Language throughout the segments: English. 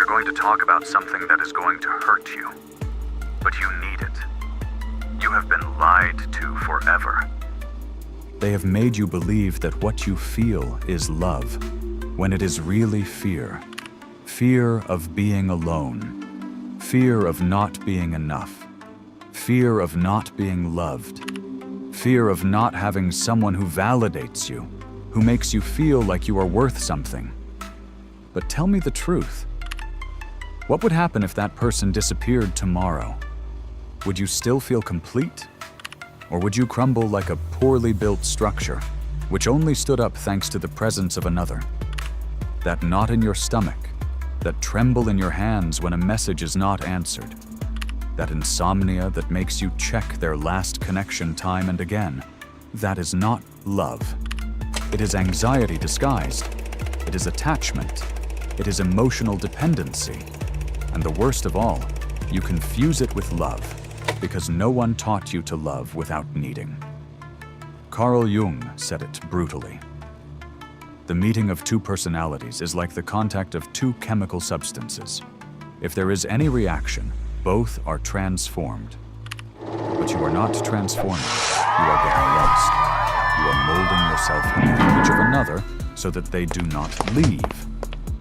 going to talk about something that is going to hurt you, but you need it. You have been lied to forever. They have made you believe that what you feel is love, when it is really fear. Fear of being alone. Fear of not being enough. Fear of not being loved. Fear of not having someone who validates you, who makes you feel like you are worth something. But tell me the truth. What would happen if that person disappeared tomorrow? Would you still feel complete? Or would you crumble like a poorly built structure, which only stood up thanks to the presence of another? That knot in your stomach, that tremble in your hands when a message is not answered, that insomnia that makes you check their last connection time and again, that is not love. It is anxiety disguised. It is attachment. It is emotional dependency. And the worst of all, you confuse it with love, because no one taught you to love without needing. Carl Jung said it brutally. The meeting of two personalities is like the contact of two chemical substances. If there is any reaction, both are transformed. But you are not transforming. You are getting lost. You are molding yourself in the image of another so that they do not leave.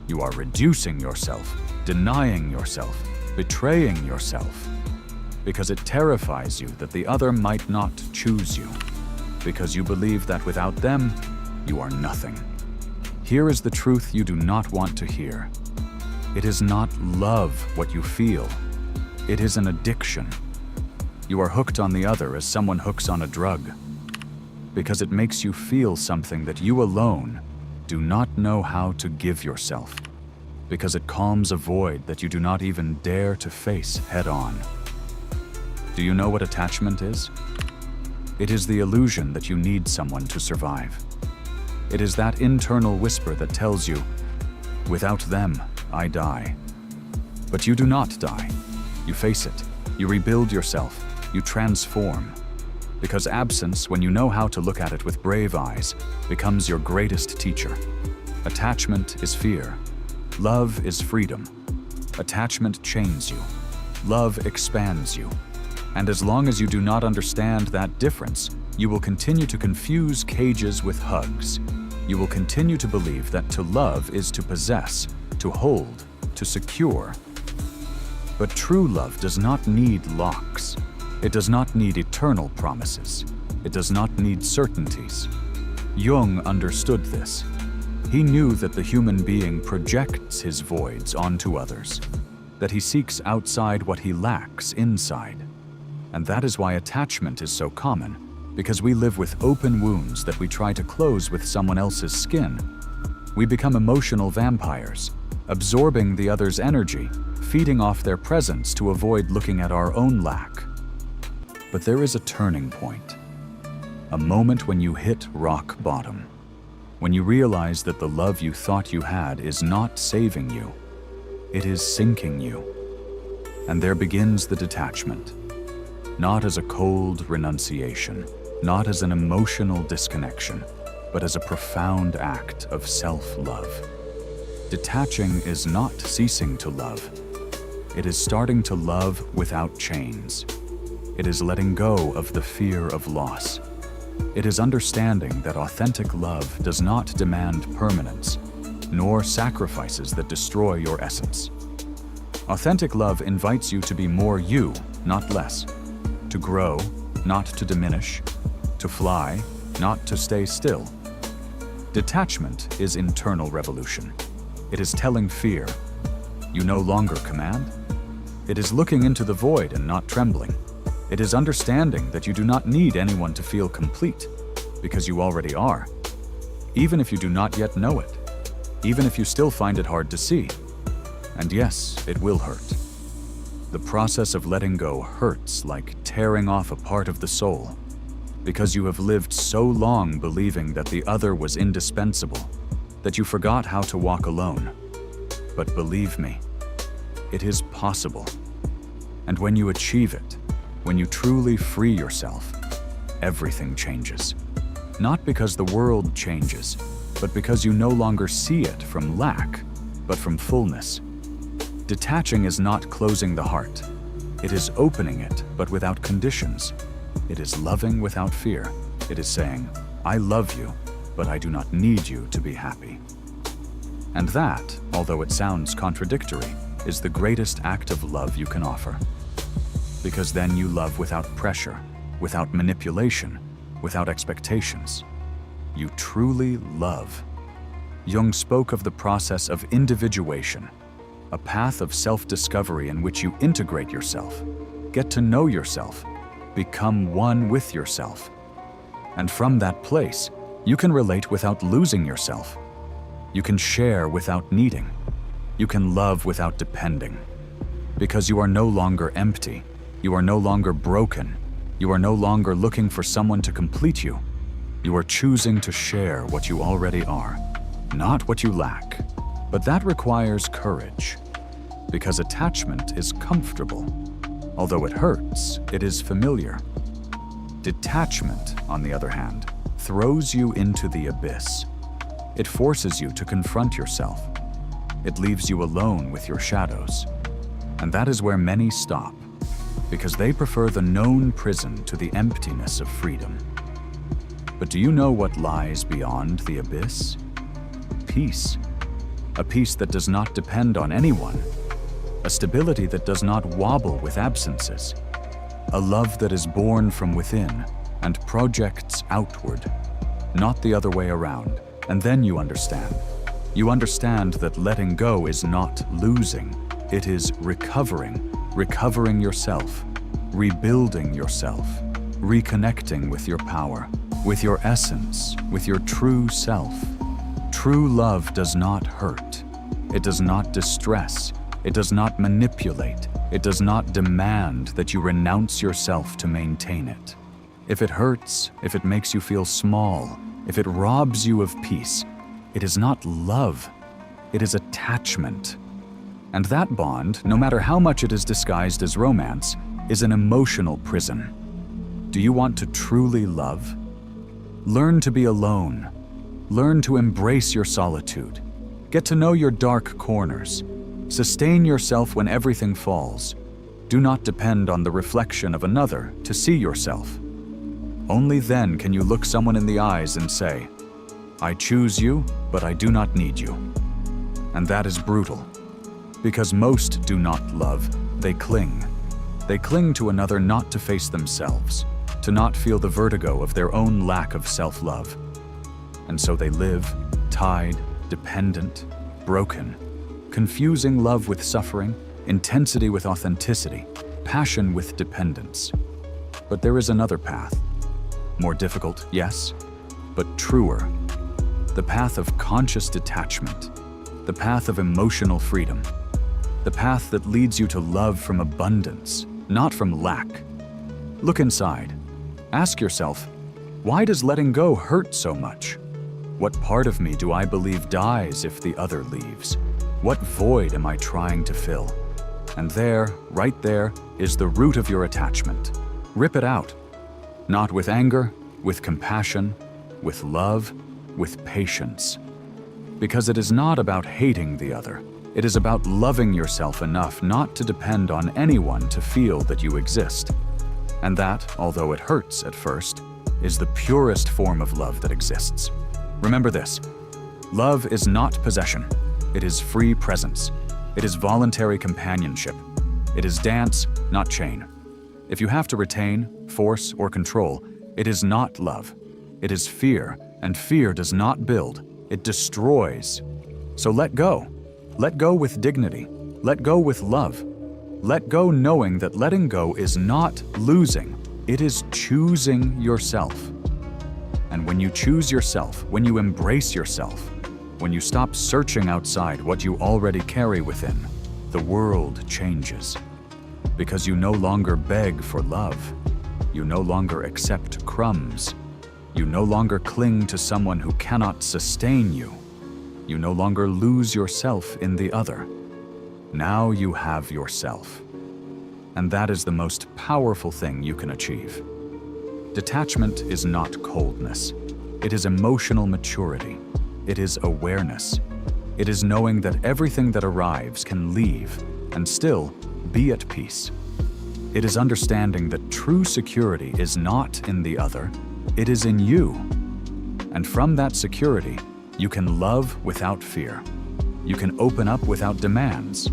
You are reducing yourself, denying yourself, betraying yourself. Because it terrifies you that the other might not choose you. Because you believe that without them, you are nothing. Here is the truth you do not want to hear. It is not love what you feel. It is an addiction. You are hooked on the other as someone hooks on a drug. Because it makes you feel something that you alone do not know how to give yourself. Because it calms a void that you do not even dare to face head-on. Do you know what attachment is? It is the illusion that you need someone to survive. It is that internal whisper that tells you, without them, I die. But you do not die. You face it. You rebuild yourself. You transform. Because absence, when you know how to look at it with brave eyes, becomes your greatest teacher. Attachment is fear. Love is freedom. Attachment chains you. Love expands you. And as long as you do not understand that difference, you will continue to confuse cages with hugs. You will continue to believe that to love is to possess, to hold, to secure. But true love does not need locks. It does not need eternal promises. It does not need certainties. Jung understood this. He knew that the human being projects his voids onto others, that he seeks outside what he lacks inside. And that is why attachment is so common, because we live with open wounds that we try to close with someone else's skin. We become emotional vampires, absorbing the other's energy, feeding off their presence to avoid looking at our own lack. But there is a turning point, a moment when you hit rock bottom, when you realize that the love you thought you had is not saving you, it is sinking you. And there begins the detachment. Not as a cold renunciation, not as an emotional disconnection, but as a profound act of self-love. Detaching is not ceasing to love. It is starting to love without chains. It is letting go of the fear of loss. It is understanding that authentic love does not demand permanence, nor sacrifices that destroy your essence. Authentic love invites you to be more you, not less. To grow, not to diminish. To fly, not to stay still. Detachment is internal revolution. It is telling fear, you no longer command. It is looking into the void and not trembling. It is understanding that you do not need anyone to feel complete, because you already are. Even if you do not yet know it. Even if you still find it hard to see. And yes, it will hurt. The process of letting go hurts like tearing off a part of the soul, because you have lived so long believing that the other was indispensable, that you forgot how to walk alone. But believe me, it is possible. And when you achieve it, when you truly free yourself, everything changes. Not because the world changes, but because you no longer see it from lack, but from fullness. Detaching is not closing the heart. It is opening it, but without conditions. It is loving without fear. It is saying, I love you, but I do not need you to be happy. And that, although it sounds contradictory, is the greatest act of love you can offer. Because then you love without pressure, without manipulation, without expectations. You truly love. Jung spoke of the process of individuation, a path of self-discovery in which you integrate yourself, get to know yourself, become one with yourself. And from that place, you can relate without losing yourself. You can share without needing. You can love without depending. Because you are no longer empty. You are no longer broken. You are no longer looking for someone to complete you. You are choosing to share what you already are, not what you lack. But that requires courage. Because attachment is comfortable. Although it hurts, it is familiar. Detachment, on the other hand, throws you into the abyss. It forces you to confront yourself. It leaves you alone with your shadows. And that is where many stop, because they prefer the known prison to the emptiness of freedom. But do you know what lies beyond the abyss? Peace. A peace that does not depend on anyone. A stability that does not wobble with absences. A love that is born from within and projects outward, not the other way around. And then you understand. You understand that letting go is not losing. It is recovering, recovering yourself, rebuilding yourself, reconnecting with your power, with your essence, with your true self. True love does not hurt. It does not distress. It does not manipulate. It does not demand that you renounce yourself to maintain it. If it hurts, if it makes you feel small, if it robs you of peace, it is not love. It is attachment. And that bond, no matter how much it is disguised as romance, is an emotional prison. Do you want to truly love? Learn to be alone. Learn to embrace your solitude. Get to know your dark corners. Sustain yourself when everything falls. Do not depend on the reflection of another to see yourself. Only then can you look someone in the eyes and say, I choose you, but I do not need you. And that is brutal. Because most do not love, they cling. They cling to another not to face themselves, to not feel the vertigo of their own lack of self-love. And so they live, tied, dependent, broken, confusing love with suffering, intensity with authenticity, passion with dependence. But there is another path. More difficult, yes, but truer. The path of conscious detachment, the path of emotional freedom, the path that leads you to love from abundance, not from lack. Look inside. Ask yourself, why does letting go hurt so much? What part of me do I believe dies if the other leaves? What void am I trying to fill? And there, right there, is the root of your attachment. Rip it out. Not with anger, with compassion, with love, with patience. Because it is not about hating the other. It is about loving yourself enough not to depend on anyone to feel that you exist. And that, although it hurts at first, is the purest form of love that exists. Remember this: love is not possession. It is free presence. It is voluntary companionship. It is dance, not chain. If you have to retain, force, or control, it is not love. It is fear, and fear does not build. It destroys. So let go. Let go with dignity. Let go with love. Let go knowing that letting go is not losing. It is choosing yourself. And when you choose yourself, when you embrace yourself, when you stop searching outside what you already carry within, the world changes. Because you no longer beg for love. You no longer accept crumbs. You no longer cling to someone who cannot sustain you. You no longer lose yourself in the other. Now you have yourself. And that is the most powerful thing you can achieve. Detachment is not coldness. It is emotional maturity. It is awareness. It is knowing that everything that arrives can leave, and still be at peace. It is understanding that true security is not in the other, it is in you. And from that security, you can love without fear. You can open up without demands.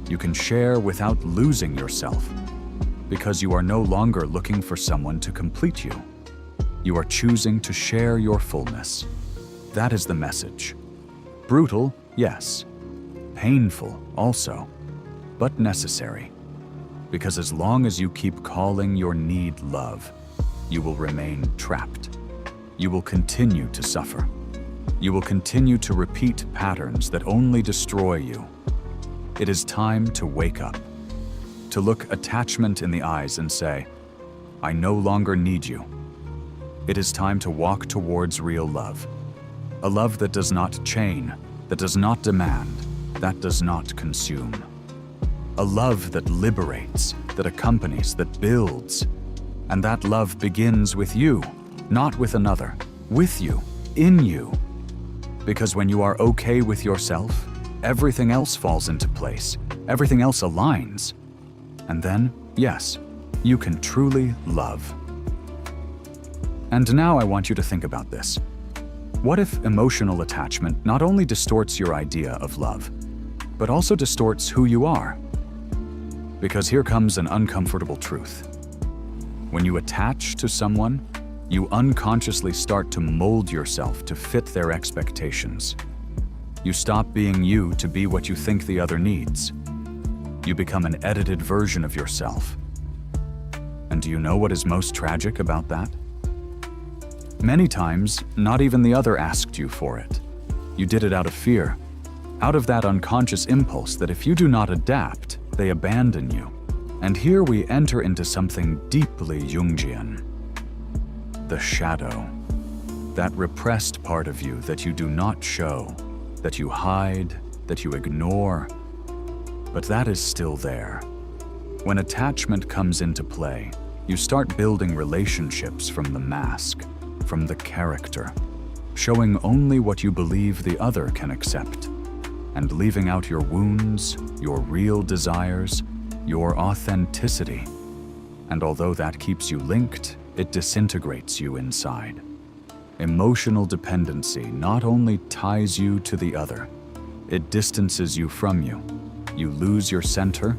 You can share without losing yourself, because you are no longer looking for someone to complete you. You are choosing to share your fullness. That is the message. Brutal, yes. Painful, also. But necessary. Because as long as you keep calling your need love, you will remain trapped. You will continue to suffer. You will continue to repeat patterns that only destroy you. It is time to wake up, to look attachment in the eyes and say, I no longer need you. It is time to walk towards real love. A love that does not chain, that does not demand, that does not consume. A love that liberates, that accompanies, that builds. And that love begins with you, not with another, with you, in you. Because when you are okay with yourself, everything else falls into place, everything else aligns. And then, yes, you can truly love. And now I want you to think about this. What if emotional attachment not only distorts your idea of love, but also distorts who you are? Because here comes an uncomfortable truth. When you attach to someone, you unconsciously start to mold yourself to fit their expectations. You stop being you to be what you think the other needs. You become an edited version of yourself. And do you know what is most tragic about that? Many times, not even the other asked you for it. You did it out of fear, out of that unconscious impulse that if you do not adapt, they abandon you. And here we enter into something deeply Jungian. The shadow. That repressed part of you that you do not show, that you hide, that you ignore. But that is still there. When attachment comes into play, you start building relationships from the mask, from the character, showing only what you believe the other can accept, and leaving out your wounds, your real desires, your authenticity. And although that keeps you linked, it disintegrates you inside. Emotional dependency not only ties you to the other, it distances you from you. You lose your center,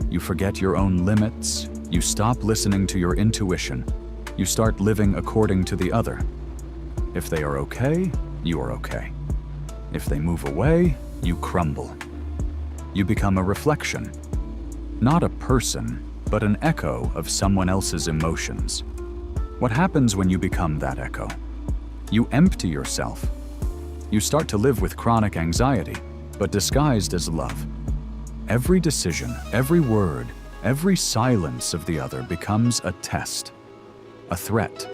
you forget your own limits, you stop listening to your intuition, you start living according to the other. If they are okay, you are okay. If they move away, you crumble. You become a reflection, not a person, but an echo of someone else's emotions. What happens when you become that echo? You empty yourself. You start to live with chronic anxiety, but disguised as love. Every decision, every word, every silence of the other becomes a test, a threat,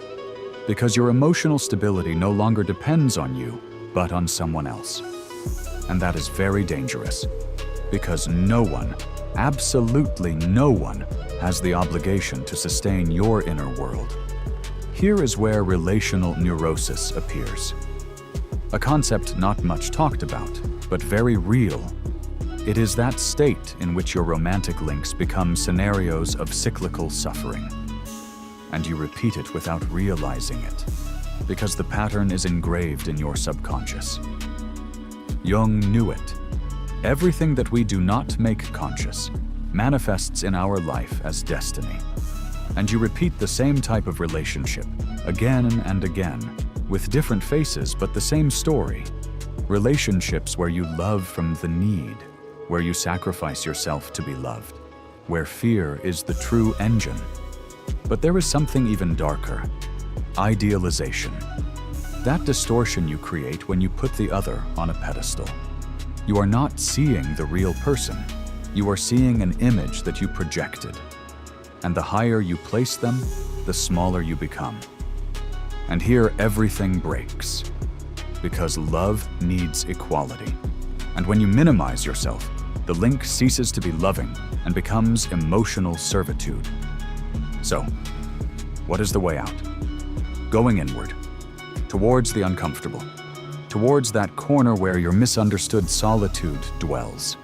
because your emotional stability no longer depends on you, but on someone else. And that is very dangerous, because no one, absolutely no one, has the obligation to sustain your inner world. Here is where relational neurosis appears. A concept not much talked about, but very real. It is that state in which your romantic links become scenarios of cyclical suffering. And you repeat it without realizing it, because the pattern is engraved in your subconscious. Jung knew it. Everything that we do not make conscious manifests in our life as destiny. And you repeat the same type of relationship again and again, with different faces but the same story. Relationships where you love from the need, where you sacrifice yourself to be loved, where fear is the true engine. But there is something even darker: idealization. That distortion you create when you put the other on a pedestal. You are not seeing the real person. You are seeing an image that you projected. And the higher you place them, the smaller you become. And here everything breaks, because love needs equality. And when you minimize yourself, the link ceases to be loving and becomes emotional servitude. So, what is the way out? Going inward, towards the uncomfortable, towards that corner where your misunderstood solitude dwells.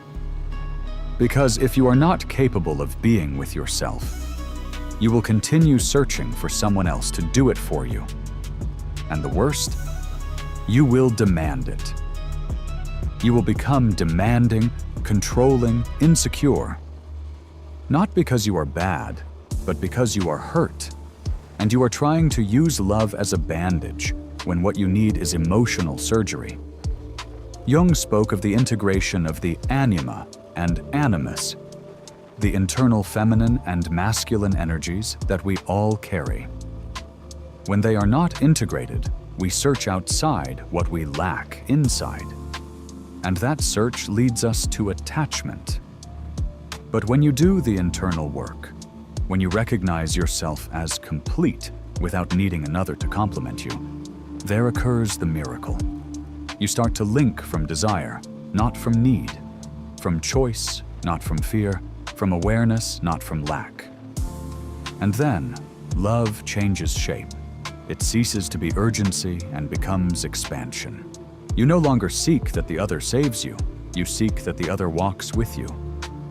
Because if you are not capable of being with yourself, you will continue searching for someone else to do it for you. And the worst, you will demand it. You will become demanding, controlling, insecure. Not because you are bad, but because you are hurt. And you are trying to use love as a bandage when what you need is emotional surgery. Jung spoke of the integration of the anima and animus, the internal feminine and masculine energies that we all carry. When they are not integrated, we search outside what we lack inside. And that search leads us to attachment. But when you do the internal work, when you recognize yourself as complete without needing another to complement you, there occurs the miracle. You start to link from desire, not from need, from choice, not from fear, from awareness, not from lack. And then, love changes shape. It ceases to be urgency and becomes expansion. You no longer seek that the other saves you. You seek that the other walks with you.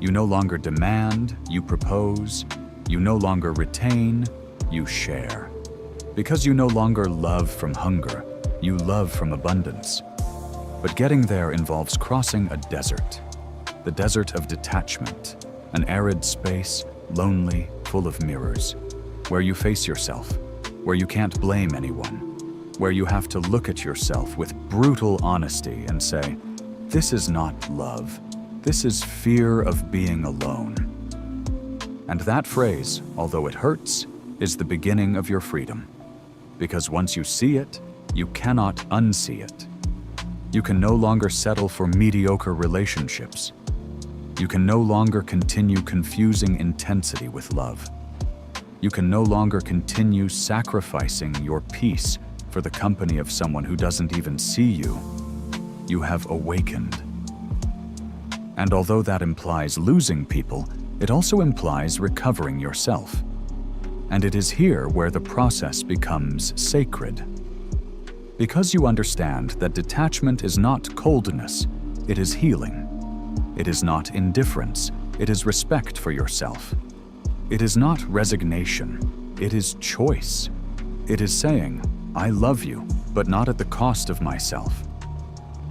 You no longer demand, you propose. You no longer retain, you share. Because you no longer love from hunger, you love from abundance. But getting there involves crossing a desert. The desert of detachment, an arid space, lonely, full of mirrors, where you face yourself, where you can't blame anyone, where you have to look at yourself with brutal honesty and say, "This is not love. This is fear of being alone." And that phrase, although it hurts, is the beginning of your freedom. Because once you see it, you cannot unsee it. You can no longer settle for mediocre relationships. You can no longer continue confusing intensity with love. You can no longer continue sacrificing your peace for the company of someone who doesn't even see you. You have awakened. And although that implies losing people, it also implies recovering yourself. And it is here where the process becomes sacred. Because you understand that detachment is not coldness, it is healing. It is not indifference, it is respect for yourself. It is not resignation, it is choice. It is saying, "I love you, but not at the cost of myself."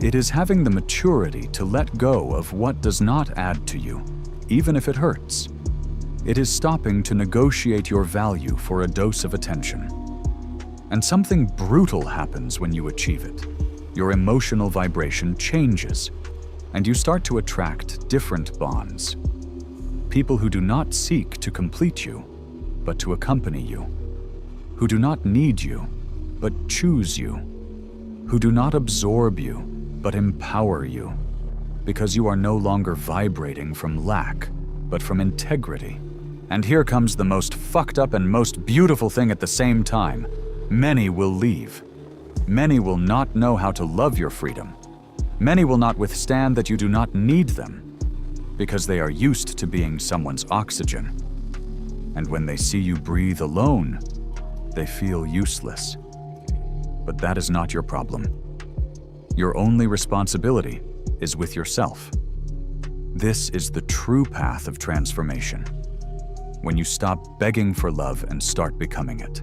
It is having the maturity to let go of what does not add to you, even if it hurts. It is stopping to negotiate your value for a dose of attention. And something brutal happens when you achieve it. Your emotional vibration changes, and you start to attract different bonds. People who do not seek to complete you, but to accompany you. Who do not need you, but choose you. Who do not absorb you, but empower you. Because you are no longer vibrating from lack, but from integrity. And here comes the most fucked up and most beautiful thing at the same time. Many will leave. Many will not know how to love your freedom. Many will not withstand that you do not need them, because they are used to being someone's oxygen. And when they see you breathe alone, they feel useless. But that is not your problem. Your only responsibility is with yourself. This is the true path of transformation. When you stop begging for love and start becoming it.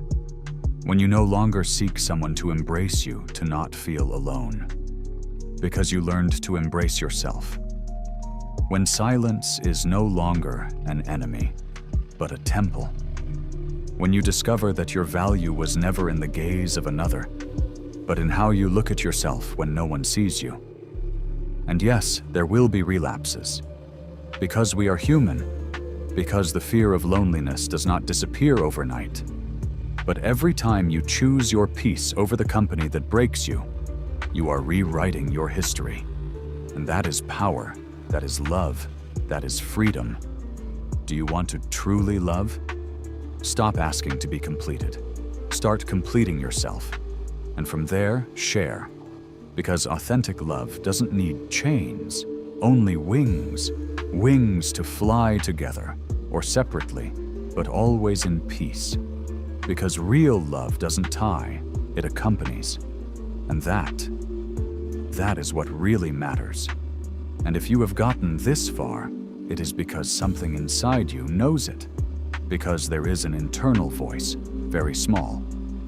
When you no longer seek someone to embrace you to not feel alone. Because you learned to embrace yourself. When silence is no longer an enemy, but a temple. When you discover that your value was never in the gaze of another, but in how you look at yourself when no one sees you. And yes, there will be relapses. Because we are human. Because the fear of loneliness does not disappear overnight. But every time you choose your peace over the company that breaks you, you are rewriting your history. And that is power, that is love, that is freedom. Do you want to truly love? Stop asking to be completed. Start completing yourself. And from there, share. Because authentic love doesn't need chains, only wings. Wings to fly together, or separately, but always in peace. Because real love doesn't tie, it accompanies. And that is what really matters. And if you have gotten this far, It is because something inside you knows it. Because there is an internal voice, very small,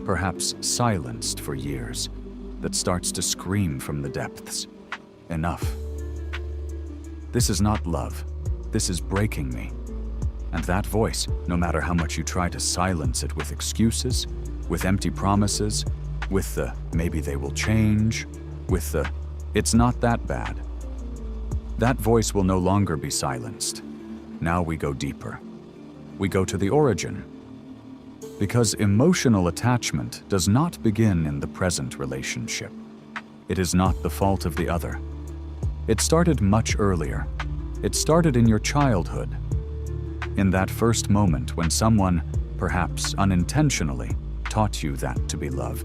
perhaps silenced for years, that starts to scream from the depths. Enough. This is not love. This is breaking me. And that voice, no matter how much you try to silence it with excuses, with empty promises, with the maybe they will change, with the it's not that bad. That voice will no longer be silenced. Now we go deeper. We go to the origin. Because emotional attachment does not begin in the present relationship. It is not the fault of the other. It started much earlier. It started in your childhood. In that first moment when someone, perhaps unintentionally, taught you that to be love,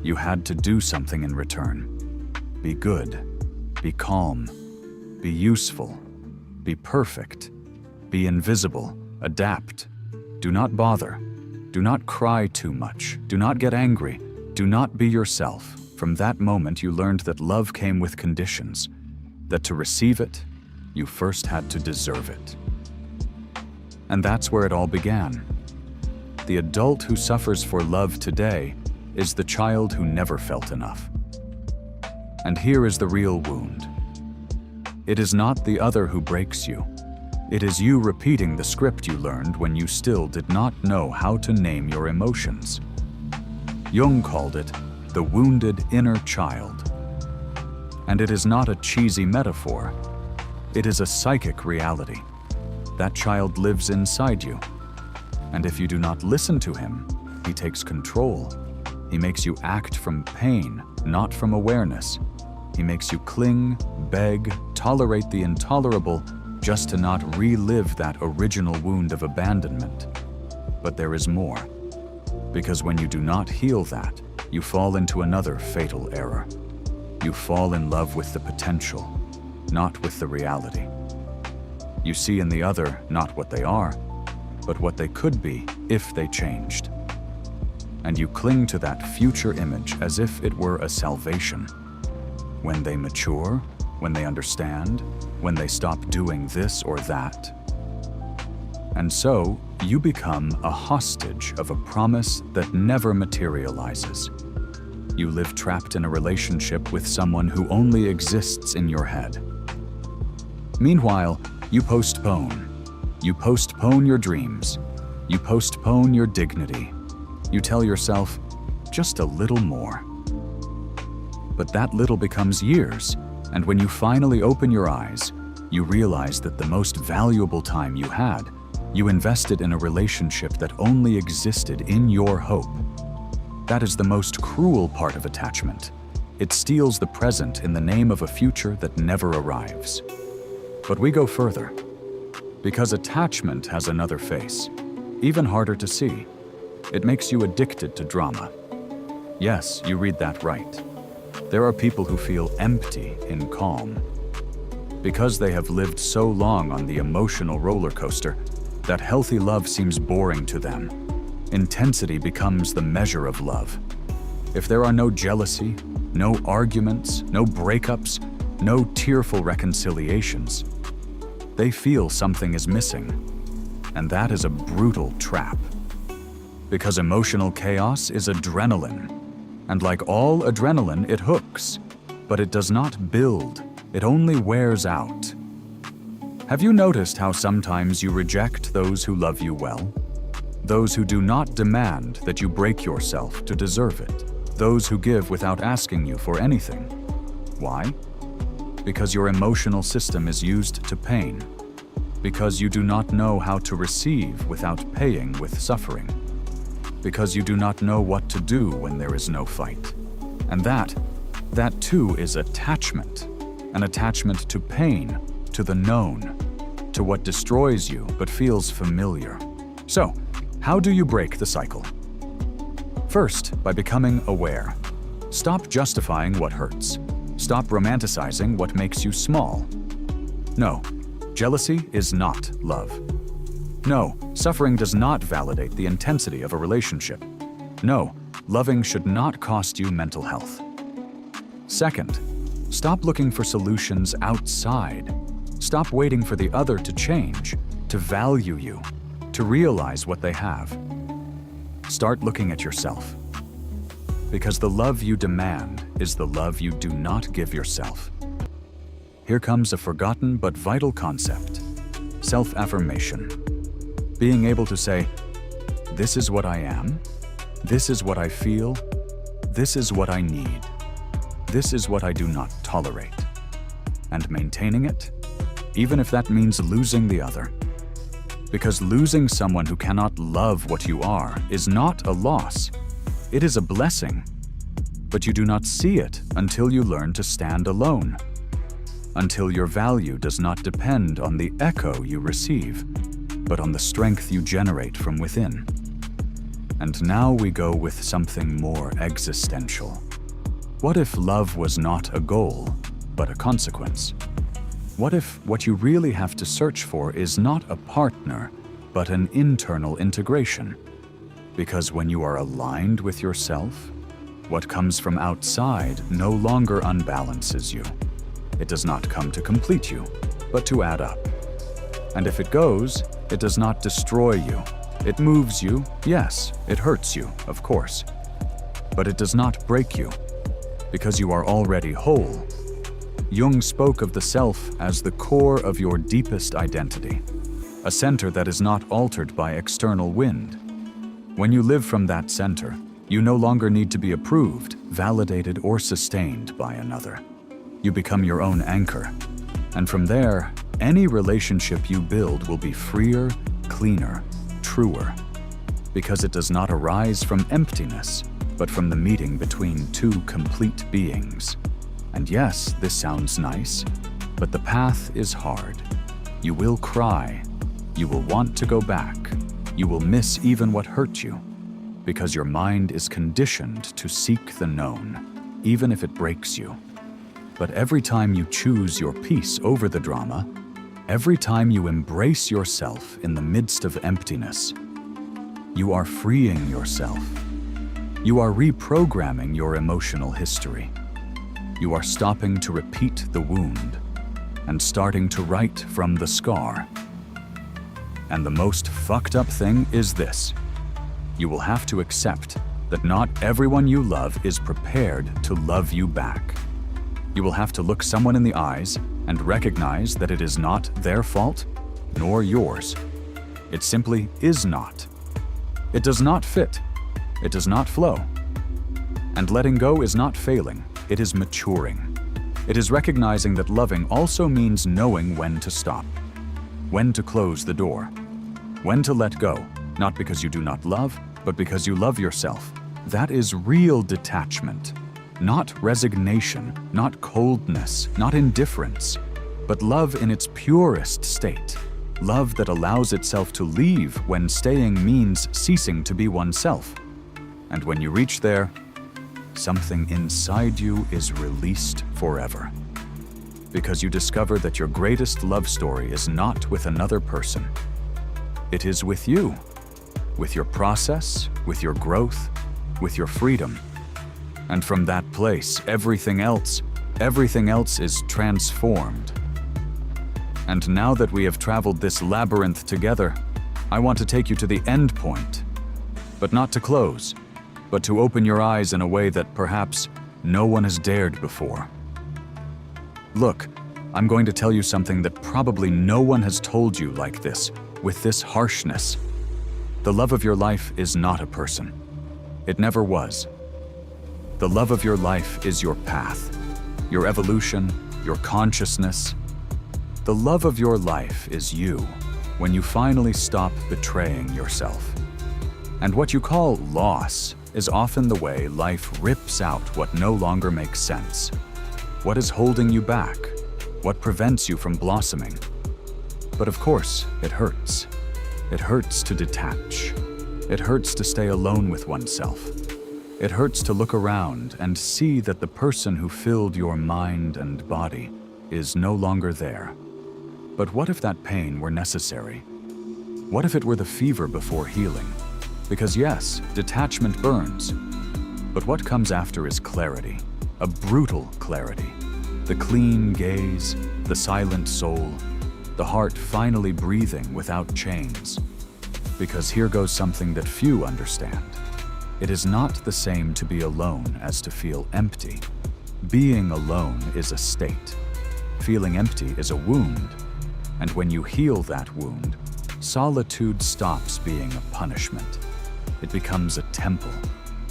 you had to do something in return. Be good, be calm, be useful, be perfect, be invisible, adapt, do not bother, do not cry too much, do not get angry, do not be yourself. From that moment you learned that love came with conditions, that to receive it, you first had to deserve it. And that's where it all began. The adult who suffers for love today is the child who never felt enough. And here is the real wound. It is not the other who breaks you. It is you repeating the script you learned when you still did not know how to name your emotions. Jung called it the wounded inner child. And it is not a cheesy metaphor. It is a psychic reality. That child lives inside you. And if you do not listen to him, he takes control. He makes you act from pain, not from awareness. He makes you cling, beg, tolerate the intolerable just to not relive that original wound of abandonment. But there is more. Because when you do not heal that, you fall into another fatal error. You fall in love with the potential, not with the reality. You see in the other not what they are, but what they could be if they changed. And you cling to that future image as if it were a salvation. When they mature, when they understand, when they stop doing this or that. And so, you become a hostage of a promise that never materializes. You live trapped in a relationship with someone who only exists in your head. Meanwhile, you postpone. You postpone your dreams. You postpone your dignity. You tell yourself, just a little more. But that little becomes years, and when you finally open your eyes, you realize that the most valuable time you had, you invested in a relationship that only existed in your hope. That is the most cruel part of attachment. It steals the present in the name of a future that never arrives. But we go further. Because attachment has another face, even harder to see. It makes you addicted to drama. Yes, you read that right. There are people who feel empty in calm. Because they have lived so long on the emotional roller coaster, that healthy love seems boring to them. Intensity becomes the measure of love. If there are no jealousy, no arguments, no breakups, no tearful reconciliations, they feel something is missing. And that is a brutal trap. Because emotional chaos is adrenaline. And like all adrenaline, it hooks. But it does not build. It only wears out. Have you noticed how sometimes you reject those who love you well? Those who do not demand that you break yourself to deserve it. Those who give without asking you for anything. Why? Because your emotional system is used to pain. Because you do not know how to receive without paying with suffering. Because you do not know what to do when there is no fight. And that too is attachment. An attachment to pain, to the known, to what destroys you but feels familiar. So, how do you break the cycle? First, by becoming aware. Stop justifying what hurts. Stop romanticizing what makes you small. No, jealousy is not love. No, suffering does not validate the intensity of a relationship. No, loving should not cost you mental health. Second, stop looking for solutions outside. Stop waiting for the other to change, to value you, to realize what they have. Start looking at yourself. Because the love you demand is the love you do not give yourself. Here comes a forgotten but vital concept: self-affirmation. Being able to say, "This is what I am, this is what I feel, this is what I need, this is what I do not tolerate," and maintaining it, even if that means losing the other. Because losing someone who cannot love what you are is not a loss. It is a blessing. But you do not see it until you learn to stand alone. Until your value does not depend on the echo you receive, but on the strength you generate from within. And now we go with something more existential. What if love was not a goal, but a consequence? What if what you really have to search for is not a partner, but an internal integration? Because when you are aligned with yourself, what comes from outside no longer unbalances you. It does not come to complete you, but to add up. And if it goes, it does not destroy you. It moves you, yes, it hurts you, of course. But it does not break you, because you are already whole. Jung spoke of the self as the core of your deepest identity, a center that is not altered by external wind. When you live from that center, you no longer need to be approved, validated, or sustained by another. You become your own anchor. And from there, any relationship you build will be freer, cleaner, truer. Because it does not arise from emptiness, but from the meeting between two complete beings. And yes, this sounds nice, but the path is hard. You will cry. You will want to go back. You will miss even what hurt you, because your mind is conditioned to seek the known, even if it breaks you. But every time you choose your peace over the drama, every time you embrace yourself in the midst of emptiness, you are freeing yourself. You are reprogramming your emotional history. You are stopping to repeat the wound and starting to write from the scar. And the most fucked up thing is this: you will have to accept that not everyone you love is prepared to love you back. You will have to look someone in the eyes and recognize that it is not their fault, nor yours. It simply is not. It does not fit. It does not flow. And letting go is not failing. It is maturing. It is recognizing that loving also means knowing when to stop, when to close the door, when to let go, not because you do not love, but because you love yourself. That is real detachment, not resignation, not coldness, not indifference, but love in its purest state. Love that allows itself to leave when staying means ceasing to be oneself. And when you reach there, something inside you is released forever. Because you discover that your greatest love story is not with another person. It is with you, with your process, with your growth, with your freedom. And from that place, everything else is transformed. And now that we have traveled this labyrinth together, I want to take you to the end point, but not to close, but to open your eyes in a way that perhaps no one has dared before. Look, I'm going to tell you something that probably no one has told you like this, with this harshness. The love of your life is not a person. It never was. The love of your life is your path, your evolution, your consciousness. The love of your life is you, when you finally stop betraying yourself. And what you call loss is often the way life rips out what no longer makes sense. What is holding you back? What prevents you from blossoming? But of course, it hurts. It hurts to detach. It hurts to stay alone with oneself. It hurts to look around and see that the person who filled your mind and body is no longer there. But what if that pain were necessary? What if it were the fever before healing? Because yes, detachment burns. But what comes after is clarity, a brutal clarity. The clean gaze, the silent soul, the heart finally breathing without chains. Because here goes something that few understand. It is not the same to be alone as to feel empty. Being alone is a state. Feeling empty is a wound. And when you heal that wound, solitude stops being a punishment. It becomes a temple,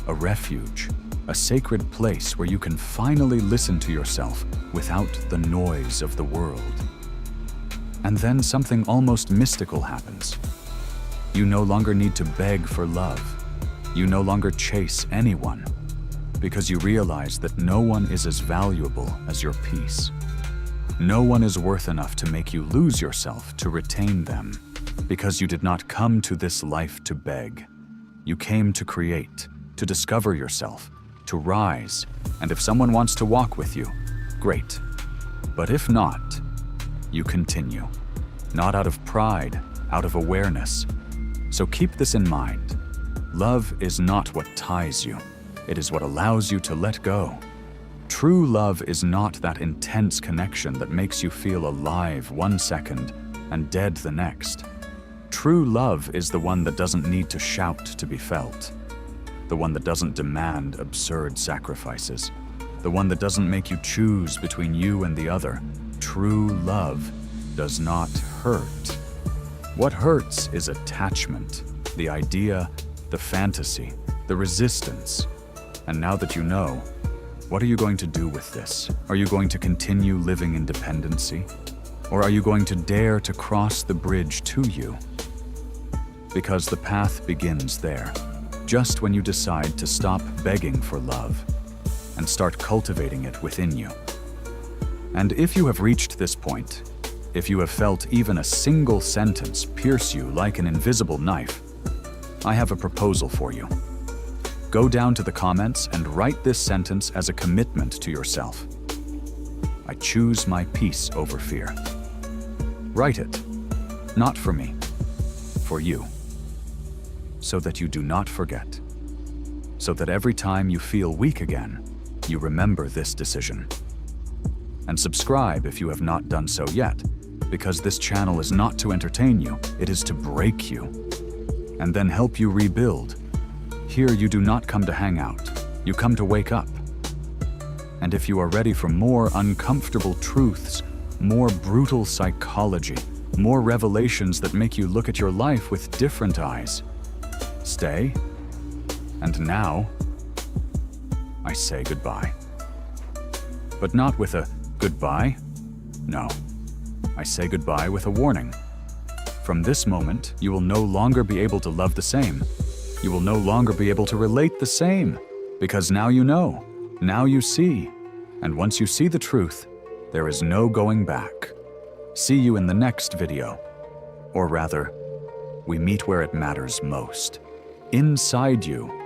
a refuge, a sacred place where you can finally listen to yourself without the noise of the world. And then something almost mystical happens. You no longer need to beg for love. You no longer chase anyone, because you realize that no one is as valuable as your peace. No one is worth enough to make you lose yourself to retain them, because you did not come to this life to beg. You came to create, to discover yourself, to rise, and if someone wants to walk with you, great. But if not, you continue. Not out of pride, out of awareness. So keep this in mind. Love is not what ties you. It is what allows you to let go. True love is not that intense connection that makes you feel alive one second and dead the next. True love is the one that doesn't need to shout to be felt. The one that doesn't demand absurd sacrifices. The one that doesn't make you choose between you and the other. True love does not hurt. What hurts is attachment, the idea, the fantasy, the resistance. And now that you know, what are you going to do with this? Are you going to continue living in dependency? Or are you going to dare to cross the bridge to you? Because the path begins there, just when you decide to stop begging for love and start cultivating it within you. And if you have reached this point, if you have felt even a single sentence pierce you like an invisible knife, I have a proposal for you. Go down to the comments and write this sentence as a commitment to yourself. I choose my peace over fear. Write it, not for me, for you. So that you do not forget. So that every time you feel weak again, you remember this decision. And subscribe if you have not done so yet, because this channel is not to entertain you, it is to break you, and then help you rebuild. Here you do not come to hang out, you come to wake up. And if you are ready for more uncomfortable truths, more brutal psychology, more revelations that make you look at your life with different eyes, stay. And now, I say goodbye. But not with a goodbye, no. I say goodbye with a warning. From this moment, you will no longer be able to love the same. You will no longer be able to relate the same, because now you know, now you see. And once you see the truth, there is no going back. See you in the next video. Or rather, we meet where it matters most. Inside you,